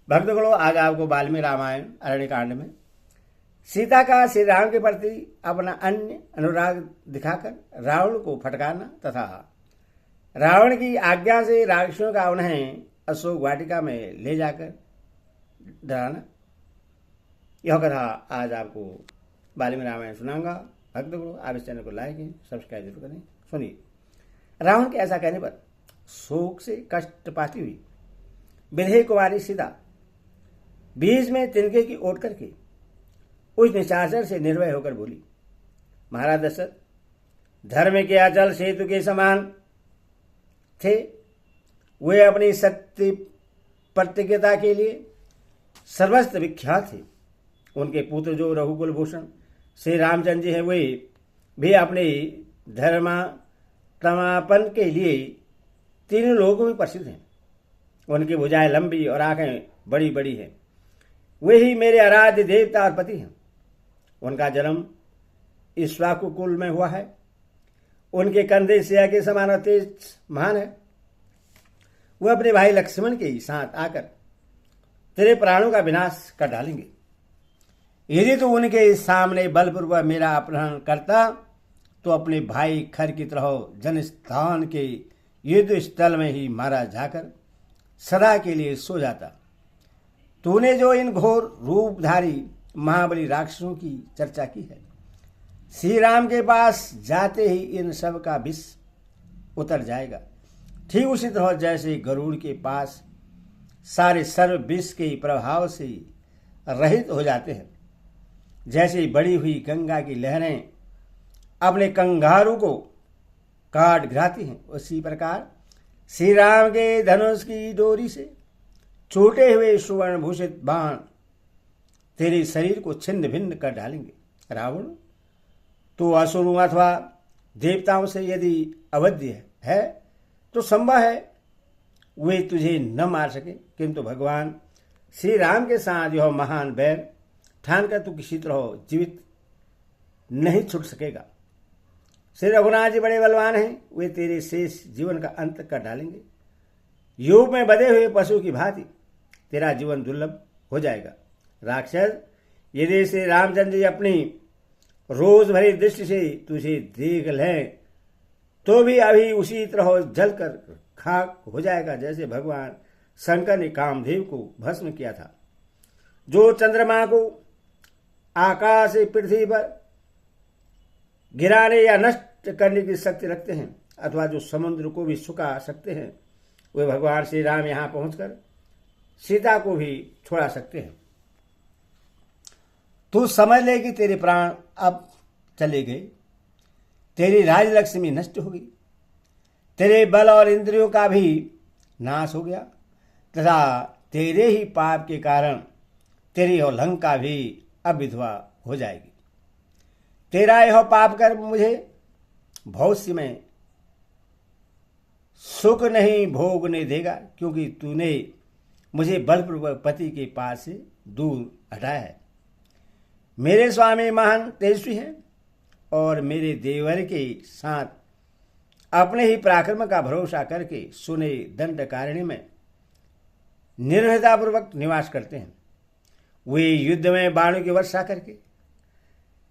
भक्तगणों, आज आपको वाल्मीकि रामायण अरण्य कांड में सीता का श्री राम के प्रति अपना अन्य अनुराग दिखाकर रावण को फटकारना तथा रावण की आज्ञा से राक्षसों का उन्हें अशोक वाटिका में ले जाकर डराना, यह कथा आज आपको वाल्मीकि रामायण सुनाऊंगा। भक्तगणों, आप इस चैनल को लाइक करें, सब्सक्राइब जरूर करें। सुनिए। रावण के ऐसा कहने पर शोक से कष्ट पाती हुई विधेय कुमारी सीता बीच में तिनके की ओट करके उस निशाचर से निर्भय होकर बोली, महाराज दशरथ, धर्म के अचल सेतु के समान थे। वे अपनी सत्य प्रतिज्ञता के लिए सर्वस्त्र विख्यात थे। उनके पुत्र जो रघुकुल भूषण श्री रामचंद्र जी हैं, वे भी अपने धर्मात्मापन के लिए तीनों लोगों में प्रसिद्ध हैं। उनकी भुजाएं लंबी और आंखें बड़ी बड़ी हैं। वे ही मेरे आराध्य देवता और पति हैं। उनका जन्म इक्ष्वाकु कुल में हुआ है। उनके कंधे सिया के समान और तेज महान है। वह अपने भाई लक्ष्मण के साथ आकर तेरे प्राणों का विनाश कर डालेंगे। यदि तो उनके सामने बलपूर्वक मेरा अपहरण करता तो अपने भाई खर की तरह जनस्थान के युद्ध स्थल में ही मारा जाकर सदा के लिए सो जाता। तूने जो इन घोर रूपधारी महाबली राक्षसों की चर्चा की है, श्री राम के पास जाते ही इन सब का विष उतर जाएगा। ठीक उसी तरह जैसे गरुड़ के पास सारे सर्व विष के प्रभाव से रहित हो जाते हैं, जैसे बड़ी हुई गंगा की लहरें अपने कंगारू को काट गिराती हैं, उसी प्रकार श्री राम के धनुष की डोरी से छूटे हुए सुवर्ण भूषित बाण तेरे शरीर को छिन्न भिन्न कर डालेंगे। रावण, तो असुरों अथवा देवताओं से यदि अवध्य है तो संभव है वे तुझे न मार सके, किंतु भगवान श्री राम के साथ यह महान बैर ठानकर तू किसी तरह जीवित नहीं छूट सकेगा। श्री रघुनाथ जी बड़े बलवान हैं। वे तेरे शेष जीवन का अंत कर डालेंगे। योग में बधे हुए पशु की भांति तेरा जीवन दुर्लभ हो जाएगा। राक्षस, यदि श्री रामचंद्र जी अपनी रोज भरी दृष्टि से तुझे देख लें तो भी अभी उसी तरह जलकर खाक हो जाएगा जैसे भगवान शंकर ने कामदेव को भस्म किया था। जो चंद्रमा को आकाश से पृथ्वी पर गिराने या नष्ट करने की शक्ति रखते हैं, अथवा जो समुद्र को भी सुखा सकते हैं, वे भगवान श्री राम यहां पहुंचकर सीता को भी छोड़ा सकते हैं। तू समझ ले कि तेरे प्राण अब चले गए। तेरी राजलक्ष्मी नष्ट हो गई। तेरे बल और इंद्रियों का भी नाश हो गया तथा तेरे ही पाप के कारण तेरी और लंका भी अब विधवा हो जाएगी। तेरा यह पाप कर मुझे भविष्य में सुख नहीं भोगने देगा, क्योंकि तूने मुझे बलपूर्वक पति के पास से दूर हटाया है। मेरे स्वामी महान तेजस्वी हैं और मेरे देवर के साथ अपने ही पराक्रम का भरोसा करके सुने दंडकारण्य में निर्भयतापूर्वक निवास करते हैं। वे युद्ध में बाणों की वर्षा करके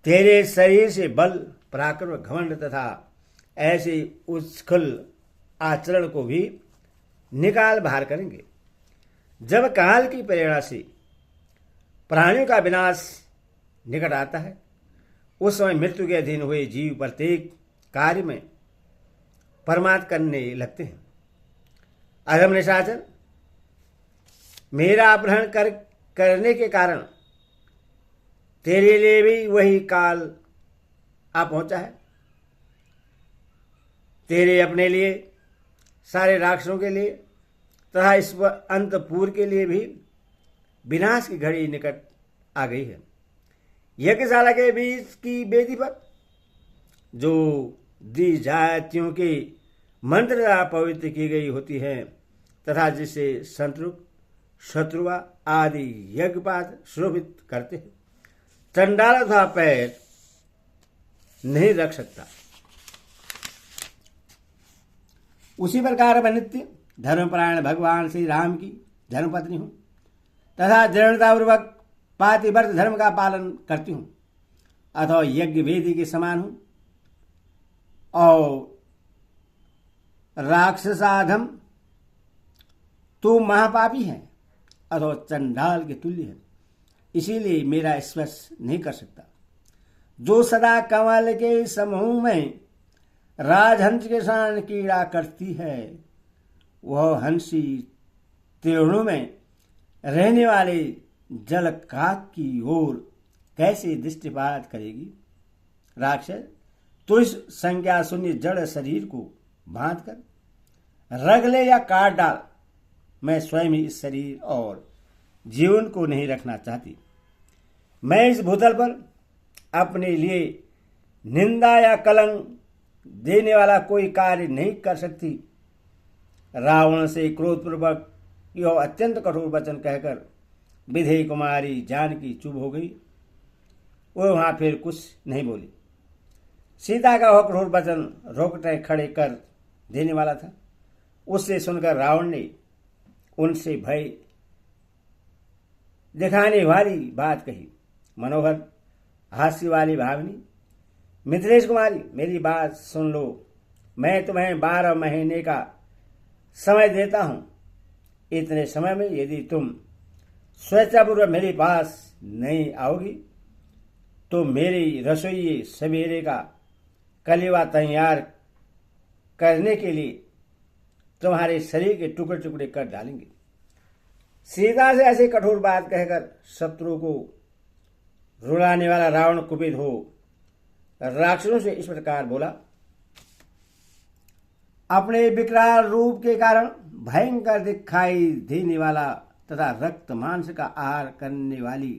तेरे शरीर से बल, पराक्रम, घमंड तथा ऐसे उच्छृंखल आचरण को भी निकाल बाहर करेंगे। जब काल की प्रेरणा से प्राणियों का विनाश निकट आता है, उस समय मृत्यु के अधीन हुए जीव प्रत्येक कार्य में परमार्थ करने लगते हैं। अधम निशाचर, मेरा अपहरण करने के कारण तेरे लिए भी वही काल आ पहुंचा है। तेरे अपने लिए, सारे राक्षसों के लिए तथा इस अंतपुर के लिए भी विनाश की घड़ी निकट आ गई है। यज्ञशाला के बीच की वेदी पर जो दी जातियों के मंत्र द्वारा पवित्र की गई होती है तथा जिसे संतरुक, शत्रुआ आदि यज्ञपात शोभित करते हैं, चंडाल तथा पैर नहीं रख सकता। उसी प्रकार मैं नित्य धर्मपरायण भगवान श्री राम की धर्मपत्नी हूं तथा दृढ़तापूर्वक पातिव्रत धर्म का पालन करती हूँ अथवा यज्ञ वेदी के समान हूँ और राक्षसाधम तू महापापी है अथवा चंडाल के तुल्य है, इसीलिए मेरा स्पर्श नहीं कर सकता। जो सदा कमल के समूह में राजहंस के समान कीड़ा करती है, वह हंसी तीर्णों में रहने वाले जल काक की ओर कैसे दृष्टिपात करेगी। राक्षस, तो इस संज्ञा शून्य जड़ शरीर को बांध कर रख ले या काट डाल, मैं स्वयं ही इस शरीर और जीवन को नहीं रखना चाहती। मैं इस भूतल पर अपने लिए निंदा या कलंक देने वाला कोई कार्य नहीं कर सकती। रावण से क्रोधपूर्वक यह अत्यंत कठोर वचन कहकर विधेय कुमारी जानकी चुप हो गई। वो वहां फिर कुछ नहीं बोली। सीता का वह कठोर वचन रोकटे खड़े कर देने वाला था। उससे सुनकर रावण ने उनसे भय दिखाने वाली बात कही। मनोहर हास्य वाली भावनी, मिथिलेश कुमारी, मेरी बात सुन लो। मैं तुम्हें 12 महीने का समय देता हूं। इतने समय में यदि तुम स्वेच्छापूर्वक मेरे पास नहीं आओगी तो मेरी रसोई सवेरे का कलेवा तैयार करने के लिए तुम्हारे शरीर के टुकड़े टुकड़े कर डालेंगे। सीता से ऐसे कठोर बात कहकर शत्रु को रुलाने वाला रावण कुपित हो राक्षसों से इस प्रकार बोला। अपने विकराल रूप के कारण भयंकर दिखाई देने वाला तथा रक्त मांस का आहार करने वाली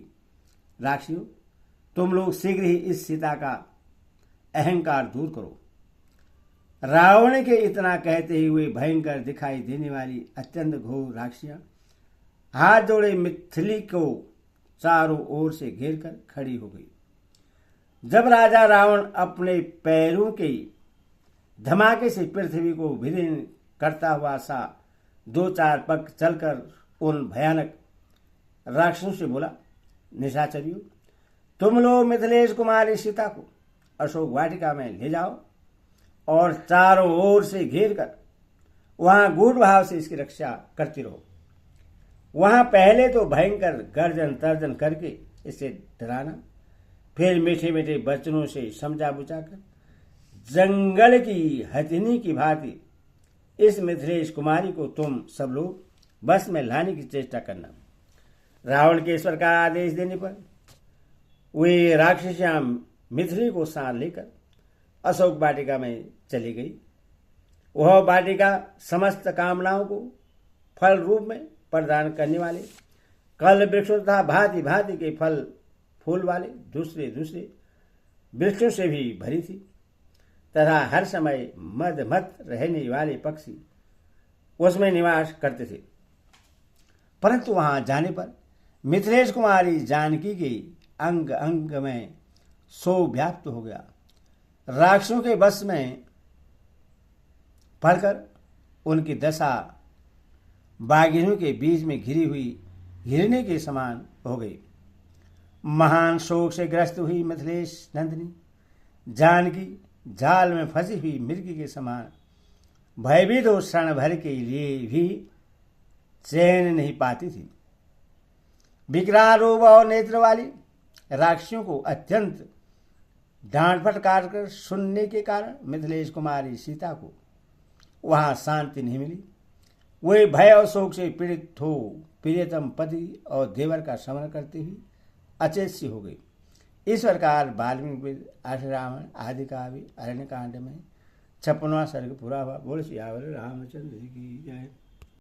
राक्षसियों, तुम लोग शीघ्र ही इस सीता का अहंकार दूर करो। रावण के इतना कहते हुए भयंकर दिखाई देने वाली अत्यंत घोर राक्षसियां हाथ जोड़े मिथिली को चारों ओर से घेर कर खड़ी हो गई। जब राजा रावण अपने पैरों के धमाके से पृथ्वी को विलीन करता हुआ सा 2-4 पग चलकर उन भयानक राक्षसों से बोला, निशाचरियों, तुम लोग मिथिलेश कुमारी सीता को अशोक वाटिका में ले जाओ और चारों ओर से घेर कर वहां गूढ़ भाव से इसकी रक्षा करती रहो। वहां पहले तो भयंकर गर्जन तर्जन करके इसे डराना, फिर मीठे मीठे वचनों से समझा बुझाकर जंगल की हथिनी की भांति इस मिथिलेश कुमारी को तुम सब लोग बस में लाने की चेष्टा करना। रावण के ईश्वर का आदेश देने पर वे राक्षसियां मिथिली को साथ लेकर अशोक वाटिका में चली गई। वह वाटिका समस्त कामनाओं को फल रूप में प्रदान करने वाले कल वृक्षों तथा भांति भांति के फल फूल वाले दूसरे दूसरे वृक्षों से भी भरी थी तथा हर समय मदमत रहने वाले पक्षी उसमें निवास करते थे। परंतु वहां जाने पर मिथिलेश कुमारी जानकी के अंग अंग में शोक व्याप्त हो गया। राक्षसों के बस में पड़कर उनकी दशा बाघिनों के बीच में घिरी हुई हिरने के समान हो गई। महान शोक से ग्रस्त हुई मिथिलेश नंदिनी जानकी जाल में फंसी हुई मिर्गी के समान भयभीत हो क्षण भर के लिए भी चैन नहीं पाती थी। विकराल रूप और नेत्र वाली राक्षसियों को अत्यंत डांट फटकार कर सुनने के कारण मिथिलेश कुमारी सीता को वहां शांति नहीं मिली। वे भय और शोक से पीड़ित हो प्रियतम पति और देवर का स्मरण करते हुए अचेत सी हो गई। इस प्रकार वाल्मीकि रामायण आदि काव्य अरण्य कांड में 56वां सर्ग पूरा हुआ। बोल सियावर रामचंद्र की जय।